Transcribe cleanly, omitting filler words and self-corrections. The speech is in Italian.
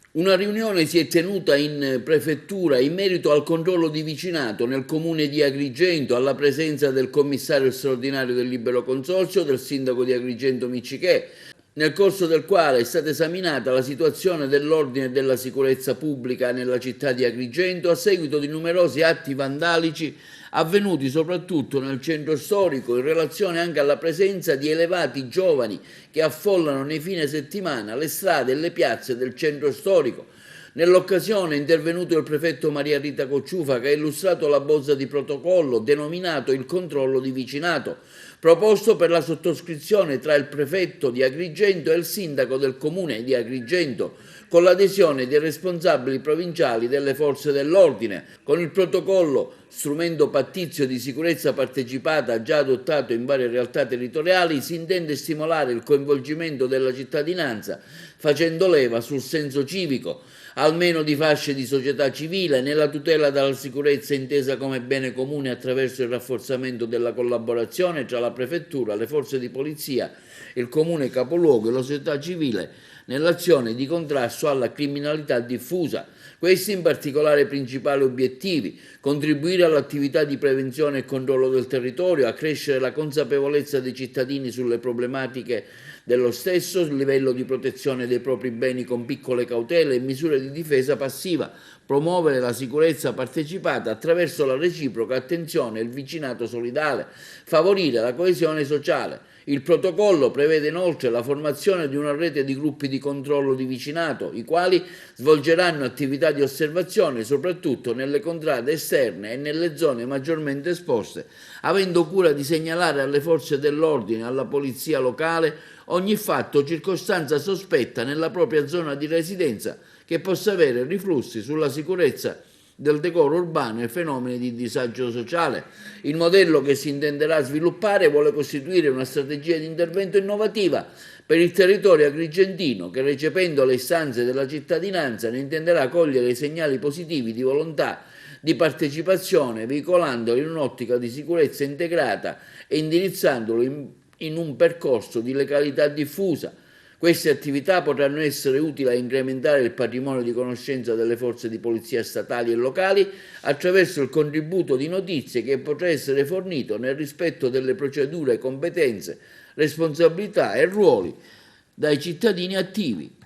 Una riunione si è tenuta in prefettura in merito al controllo di vicinato nel comune di Agrigento, alla presenza del commissario straordinario del Libero Consorzio, del sindaco di Agrigento Miccichè, nel corso del quale è stata esaminata la situazione dell'ordine e della sicurezza pubblica nella città di Agrigento a seguito di numerosi atti vandalici avvenuti soprattutto nel centro storico in relazione anche alla presenza di elevati giovani che affollano nei fine settimana le strade e le piazze del centro storico. Nell'occasione è intervenuto il prefetto Maria Rita Cocciufa che ha illustrato la bozza di protocollo denominato il controllo di vicinato, proposto per la sottoscrizione tra il prefetto di Agrigento e il sindaco del comune di Agrigento, con l'adesione dei responsabili provinciali delle forze dell'ordine. Con il protocollo, strumento pattizio di sicurezza partecipata già adottato in varie realtà territoriali, si intende stimolare il coinvolgimento della cittadinanza, facendo leva sul senso civico, almeno di fasce di società civile, nella tutela della sicurezza intesa come bene comune attraverso il rafforzamento della collaborazione tra la prefettura, le forze di polizia, il comune capoluogo e la società civile nell'azione di contrasto alla criminalità diffusa. Questi in particolare principali obiettivi: contribuire all'attività di prevenzione e controllo del territorio, accrescere la consapevolezza dei cittadini sulle problematiche dello stesso, il livello di protezione dei propri beni con piccole cautele e misure di difesa passiva, promuovere la sicurezza partecipata attraverso la reciproca attenzione e il vicinato solidale, favorire la coesione sociale. Il protocollo prevede inoltre la formazione di una rete di gruppi di controllo di vicinato, i quali svolgeranno attività di osservazione soprattutto nelle contrade esterne e nelle zone maggiormente esposte, avendo cura di segnalare alle forze dell'ordine e alla polizia locale ogni fatto o circostanza sospetta nella propria zona di residenza che possa avere riflussi sulla sicurezza del decoro urbano e fenomeni di disagio sociale. Il modello che si intenderà sviluppare vuole costituire una strategia di intervento innovativa per il territorio agrigentino che, recependo le istanze della cittadinanza, ne intenderà cogliere i segnali positivi di volontà di partecipazione, veicolandolo in un'ottica di sicurezza integrata e indirizzandolo in un percorso di legalità diffusa. Queste attività potranno essere utili a incrementare il patrimonio di conoscenza delle forze di polizia statali e locali attraverso il contributo di notizie che potrà essere fornito nel rispetto delle procedure, competenze, responsabilità e ruoli dai cittadini attivi.